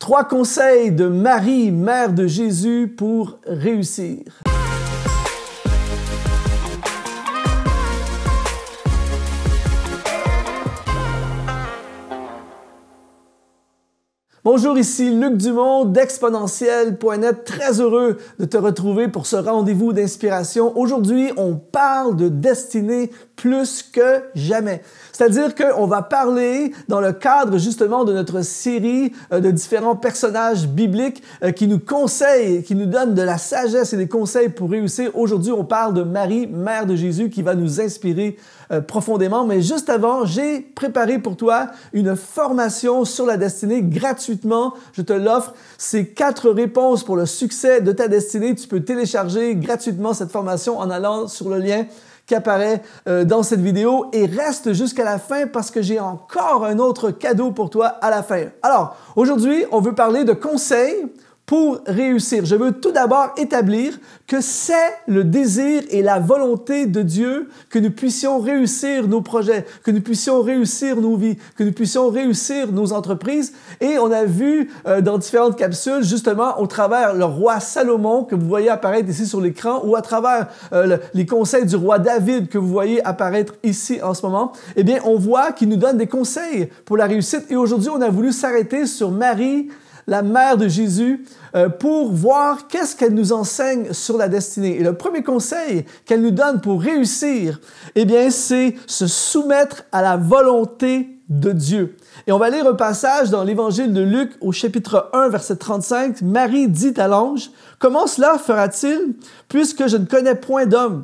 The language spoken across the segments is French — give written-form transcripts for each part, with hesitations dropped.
3 conseils de Marie, mère de Jésus, pour réussir. Bonjour, ici Luc Dumont d'Exponentiel.net. Très heureux de te retrouver pour ce rendez-vous d'inspiration. Aujourd'hui, on parle de destinée plus que jamais. C'est-à-dire qu'on va parler dans le cadre justement de notre série de différents personnages bibliques qui nous conseillent, qui nous donnent de la sagesse et des conseils pour réussir. Aujourd'hui, on parle de Marie, mère de Jésus, qui va nous inspirer profondément. Mais juste avant, j'ai préparé pour toi une formation sur la destinée gratuitement. Je te l'offre. C'est 4 réponses pour le succès de ta destinée. Tu peux télécharger gratuitement cette formation en allant sur le lien qui apparaît dans cette vidéo et reste jusqu'à la fin parce que j'ai encore un autre cadeau pour toi à la fin. Alors, aujourd'hui, on veut parler de conseils pour réussir. Je veux tout d'abord établir que c'est le désir et la volonté de Dieu que nous puissions réussir nos projets, que nous puissions réussir nos vies, que nous puissions réussir nos entreprises. Et on a vu dans différentes capsules, justement, au travers le roi Salomon, que vous voyez apparaître ici sur l'écran, ou à travers les conseils du roi David que vous voyez apparaître ici en ce moment, eh bien, on voit qu'il nous donne des conseils pour la réussite. Et aujourd'hui, on a voulu s'arrêter sur Marie, la mère de Jésus, pour voir qu'est-ce qu'elle nous enseigne sur la destinée. Et le premier conseil qu'elle nous donne pour réussir, eh bien, c'est se soumettre à la volonté de Dieu. Et on va lire un passage dans l'Évangile de Luc au chapitre 1, verset 35. Marie dit à l'ange, « Comment cela fera-t-il, puisque je ne connais point d'homme? »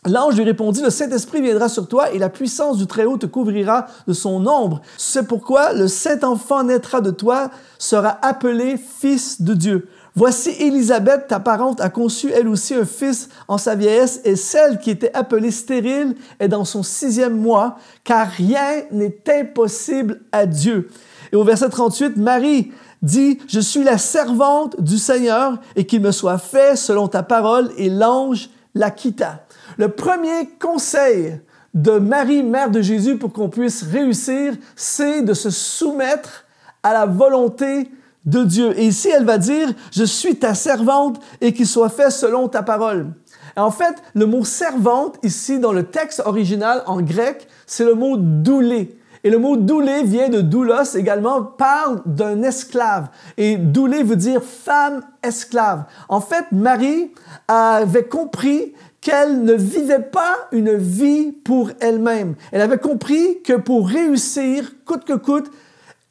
L'ange lui répondit, « Le Saint-Esprit viendra sur toi et la puissance du Très-Haut te couvrira de son ombre. C'est pourquoi le Saint-Enfant naîtra de toi, sera appelé Fils de Dieu. Voici Élisabeth, ta parente, a conçu elle aussi un fils en sa vieillesse, et celle qui était appelée stérile est dans son 6e mois, car rien n'est impossible à Dieu. » Et au verset 38, Marie dit, « Je suis la servante du Seigneur, et qu'il me soit fait selon ta parole. » Et l'ange la quitta. Le premier conseil de Marie, mère de Jésus, pour qu'on puisse réussir, c'est de se soumettre à la volonté de Dieu. Et ici, elle va dire, « Je suis ta servante et qu'il soit fait selon ta parole. » En fait, le mot « servante » ici, dans le texte original en grec, c'est le mot « doulé ». Et le mot « doulé » vient de « doulos » également, parle d'un esclave. Et « doulé » veut dire « femme esclave ». En fait, Marie avait compris qu'elle ne vivait pas une vie pour elle-même. Elle avait compris que pour réussir, coûte que coûte,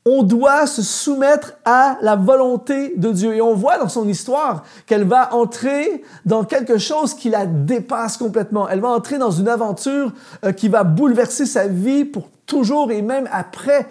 on doit se soumettre à la volonté de Dieu. Et on voit dans son histoire qu'elle va entrer dans quelque chose qui la dépasse complètement. Elle va entrer dans une aventure qui va bouleverser sa vie pour toujours et même après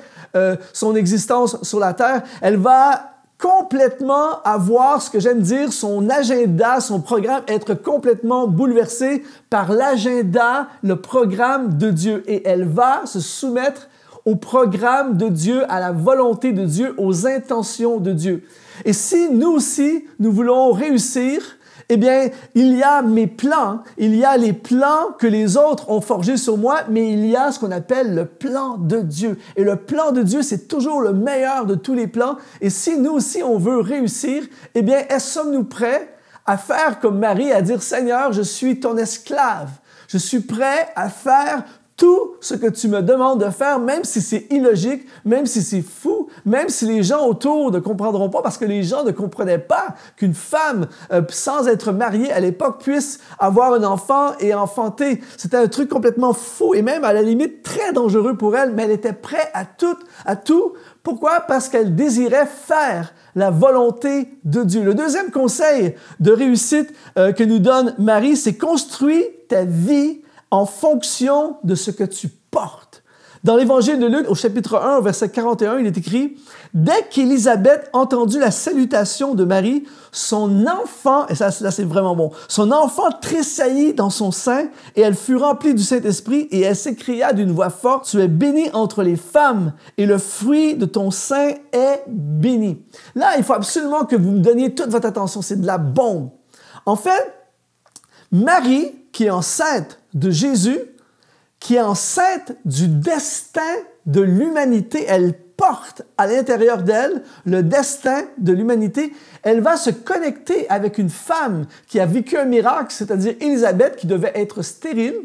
son existence sur la terre. Elle va complètement avoir, ce que j'aime dire, son agenda, son programme, être complètement bouleversé par l'agenda, le programme de Dieu. Et elle va se soumettre au programme de Dieu, à la volonté de Dieu, aux intentions de Dieu. Et si nous aussi, nous voulons réussir, eh bien, il y a mes plans, il y a les plans que les autres ont forgés sur moi, mais il y a ce qu'on appelle le plan de Dieu. Et le plan de Dieu, c'est toujours le meilleur de tous les plans. Et si nous aussi, on veut réussir, eh bien, sommes-nous prêts à faire comme Marie, à dire, « Seigneur, je suis ton esclave. Je suis prêt à faire tout ce que tu me demandes de faire, même si c'est illogique, même si c'est fou, même si les gens autour ne comprendront pas, parce que les gens ne comprenaient pas qu'une femme, sans être mariée à l'époque, puisse avoir un enfant et enfanter. C'était un truc complètement fou et même à la limite très dangereux pour elle, mais elle était prête à tout. Pourquoi? Parce qu'elle désirait faire la volonté de Dieu. Le deuxième conseil de réussite que nous donne Marie, c'est construire ta vie en fonction de ce que tu portes. Dans l'Évangile de Luc, au chapitre 1, au verset 41, il est écrit « Dès qu'Élisabeth entendit la salutation de Marie, son enfant, et ça c'est vraiment bon, son enfant tressaillit dans son sein et elle fut remplie du Saint-Esprit et elle s'écria d'une voix forte, « Tu es bénie entre les femmes et le fruit de ton sein est béni. » Là, il faut absolument que vous me donniez toute votre attention, c'est de la bombe. En fait, Marie, qui est enceinte de Jésus, qui est enceinte du destin de l'humanité, elle porte à l'intérieur d'elle le destin de l'humanité, elle va se connecter avec une femme qui a vécu un miracle, c'est-à-dire Élisabeth, qui devait être stérile,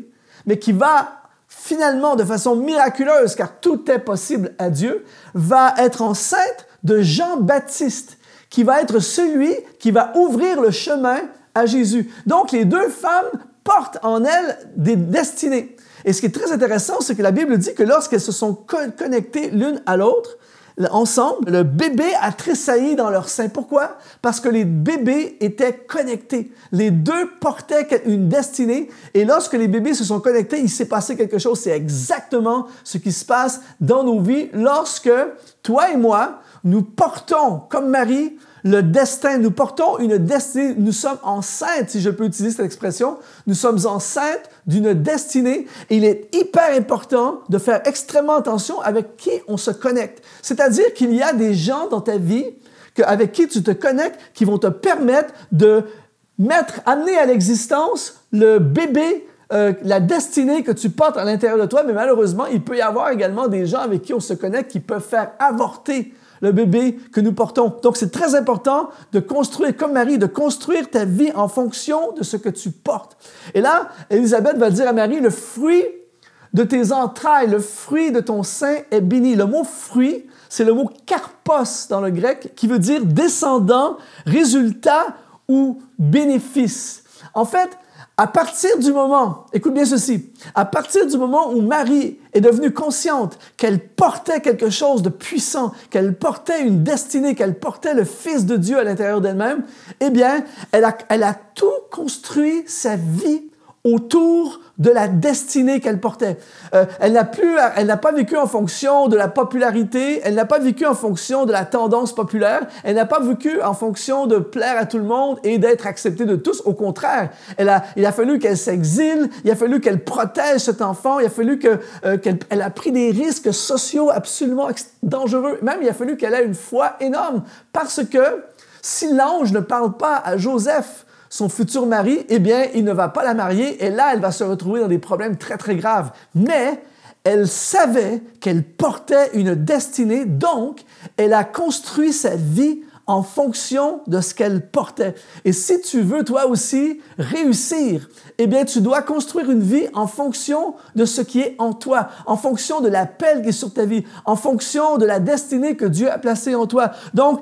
mais qui va finalement, de façon miraculeuse, car tout est possible à Dieu, va être enceinte de Jean-Baptiste, qui va être celui qui va ouvrir le chemin à Jésus. Donc, les deux femmes portent en elles des destinées. Et ce qui est très intéressant, c'est que la Bible dit que lorsqu'elles se sont connectées l'une à l'autre, ensemble, le bébé a tressailli dans leur sein. Pourquoi? Parce que les bébés étaient connectés. Les deux portaient une destinée. Et lorsque les bébés se sont connectés, il s'est passé quelque chose. C'est exactement ce qui se passe dans nos vies lorsque toi et moi, nous portons, comme Marie, le destin. Nous portons une destinée. Nous sommes enceintes, si je peux utiliser cette expression. Nous sommes enceintes d'une destinée. Et il est hyper important de faire extrêmement attention avec qui on se connecte. C'est-à-dire qu'il y a des gens dans ta vie avec qui tu te connectes qui vont te permettre de amener à l'existence le bébé, la destinée que tu portes à l'intérieur de toi. Mais malheureusement, il peut y avoir également des gens avec qui on se connecte qui peuvent faire avorter le bébé que nous portons. Donc, c'est très important de construire, comme Marie, de construire ta vie en fonction de ce que tu portes. Et là, Élisabeth va dire à Marie, le fruit de tes entrailles, le fruit de ton sein est béni. Le mot fruit, c'est le mot karpos dans le grec, qui veut dire descendant, résultat ou bénéfice. En fait, à partir du moment, écoute bien ceci, à partir du moment où Marie est devenue consciente qu'elle portait quelque chose de puissant, qu'elle portait une destinée, qu'elle portait le Fils de Dieu à l'intérieur d'elle-même, eh bien, elle a tout construit sa vie autour de la destinée qu'elle portait. Elle n'a pas vécu en fonction de la popularité, elle n'a pas vécu en fonction de la tendance populaire, elle n'a pas vécu en fonction de plaire à tout le monde et d'être acceptée de tous. Au contraire, il a fallu qu'elle s'exile, il a fallu qu'elle protège cet enfant, il a fallu qu'elle a pris des risques sociaux absolument dangereux. Même, il a fallu qu'elle ait une foi énorme parce que si l'ange ne parle pas à Joseph, son futur mari, eh bien, il ne va pas la marier et là, elle va se retrouver dans des problèmes très, très graves. Mais elle savait qu'elle portait une destinée, donc elle a construit sa vie en fonction de ce qu'elle portait. Et si tu veux, toi aussi, réussir, eh bien, tu dois construire une vie en fonction de ce qui est en toi, en fonction de l'appel qui est sur ta vie, en fonction de la destinée que Dieu a placée en toi. Donc,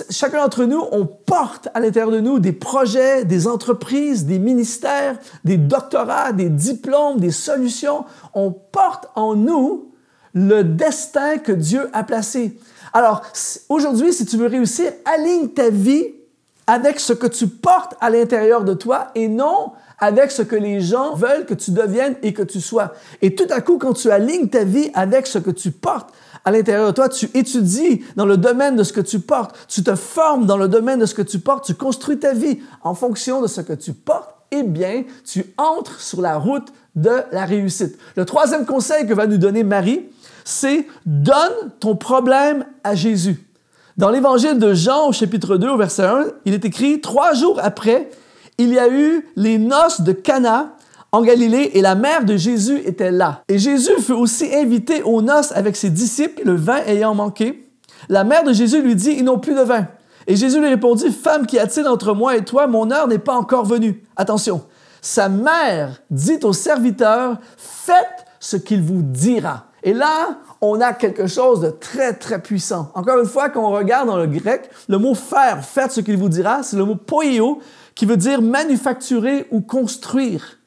chacun d'entre nous, on porte à l'intérieur de nous des projets, des entreprises, des ministères, des doctorats, des diplômes, des solutions. On porte en nous le destin que Dieu a placé. Alors, aujourd'hui, si tu veux réussir, aligne ta vie avec ce que tu portes à l'intérieur de toi et non avec ce que les gens veulent que tu deviennes et que tu sois. Et tout à coup, quand tu alignes ta vie avec ce que tu portes à l'intérieur de toi, tu étudies dans le domaine de ce que tu portes, tu te formes dans le domaine de ce que tu portes, tu construis ta vie en fonction de ce que tu portes, eh bien, tu entres sur la route de la réussite. Le troisième conseil que va nous donner Marie, c'est « donne ton problème à Jésus ». Dans l'Évangile de Jean, au chapitre 2, au verset 1, il est écrit « 3 jours après, il y a eu les noces de Cana en Galilée et la mère de Jésus était là. Et Jésus fut aussi invité aux noces avec ses disciples, le vin ayant manqué. La mère de Jésus lui dit « Ils n'ont plus de vin. » Et Jésus lui répondit « Femme, qu'y a-t-il entre moi et toi? Mon heure n'est pas encore venue. » Attention, sa mère dit au serviteur « Faites ce qu'il vous dira. » Et là, on a quelque chose de très, très puissant. Encore une fois, quand on regarde dans le grec, le mot « faire »,« faites ce qu'il vous dira », c'est le mot « poieo » qui veut dire « manufacturer » ou « construire ».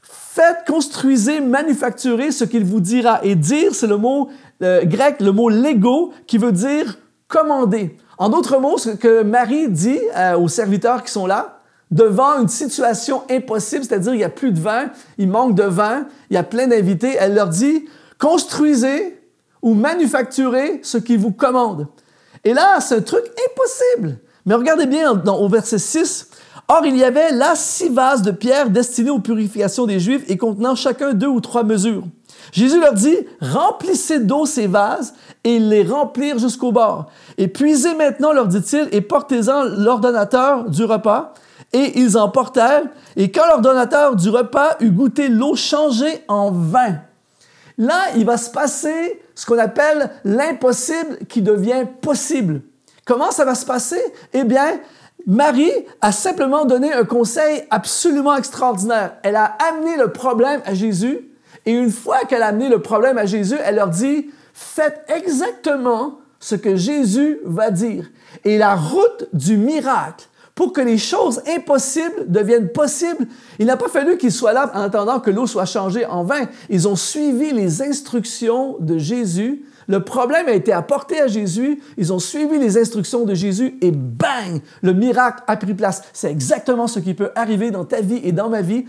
Faites, construisez, manufacturez ce qu'il vous dira. Et « dire », c'est le mot grec, le mot « lego » qui veut dire « commander ». En d'autres mots, ce que Marie dit aux serviteurs qui sont là, devant une situation impossible, c'est-à-dire il n'y a plus de vin, il manque de vin, il y a plein d'invités, elle leur dit « construisez ou manufacturez ce qu'il vous commande ». Et là, c'est un truc impossible. Mais regardez bien au verset 6. « Or, il y avait là 6 vases de pierre destinés aux purifications des Juifs et contenant chacun 2 ou 3 mesures. Jésus leur dit, remplissez d'eau ces vases, et ils les remplirent jusqu'au bord. Et puisez maintenant, leur dit-il, et portez-en l'ordonnateur du repas. Et ils en portèrent, et quand l'ordonnateur du repas eut goûté l'eau changée en vin, là, il va se passer ce qu'on appelle l'impossible qui devient possible. Comment ça va se passer? Eh bien, Marie a simplement donné un conseil absolument extraordinaire. Elle a amené le problème à Jésus et une fois qu'elle a amené le problème à Jésus, elle leur dit « Faites exactement ce que Jésus va dire. » Et la route du miracle, pour que les choses impossibles deviennent possibles, il n'a pas fallu qu'ils soient là en attendant que l'eau soit changée en vin. Ils ont suivi les instructions de Jésus. Le problème a été apporté à Jésus, ils ont suivi les instructions de Jésus et bang, le miracle a pris place. C'est exactement ce qui peut arriver dans ta vie et dans ma vie.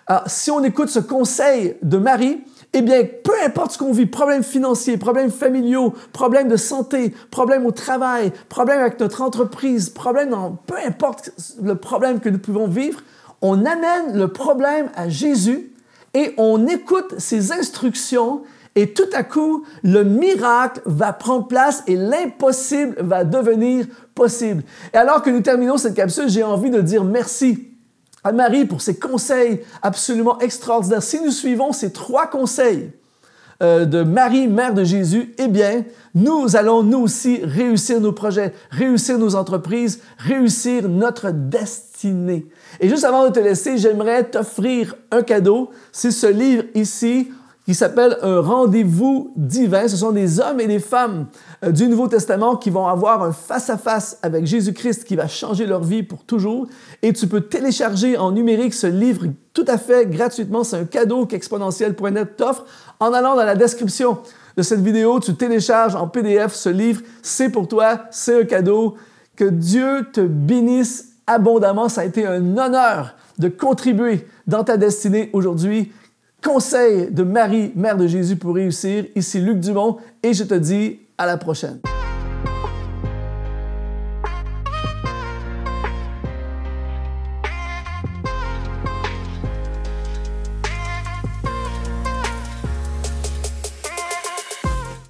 Alors, si on écoute ce conseil de Marie, eh bien, peu importe ce qu'on vit, problèmes financiers, problèmes familiaux, problèmes de santé, problèmes au travail, problèmes avec notre entreprise, peu importe le problème que nous pouvons vivre, on amène le problème à Jésus et on écoute ses instructions. Et tout à coup, le miracle va prendre place et l'impossible va devenir possible. Et alors que nous terminons cette capsule, j'ai envie de dire merci à Marie pour ses conseils absolument extraordinaires. Si nous suivons ces 3 conseils de Marie, mère de Jésus, eh bien, nous allons nous aussi réussir nos projets, réussir nos entreprises, réussir notre destinée. Et juste avant de te laisser, j'aimerais t'offrir un cadeau. C'est ce livre ici, qui s'appelle « Un rendez-vous divin ». Ce sont des hommes et des femmes du Nouveau Testament qui vont avoir un face-à-face avec Jésus-Christ qui va changer leur vie pour toujours. Et tu peux télécharger en numérique ce livre tout à fait gratuitement. C'est un cadeau qu'Exponentiel.net t'offre. En allant dans la description de cette vidéo, tu télécharges en PDF ce livre. C'est pour toi, c'est un cadeau. Que Dieu te bénisse abondamment. Ça a été un honneur de contribuer dans ta destinée aujourd'hui. Conseil de Marie, mère de Jésus pour réussir. Ici Luc Dumont et je te dis à la prochaine.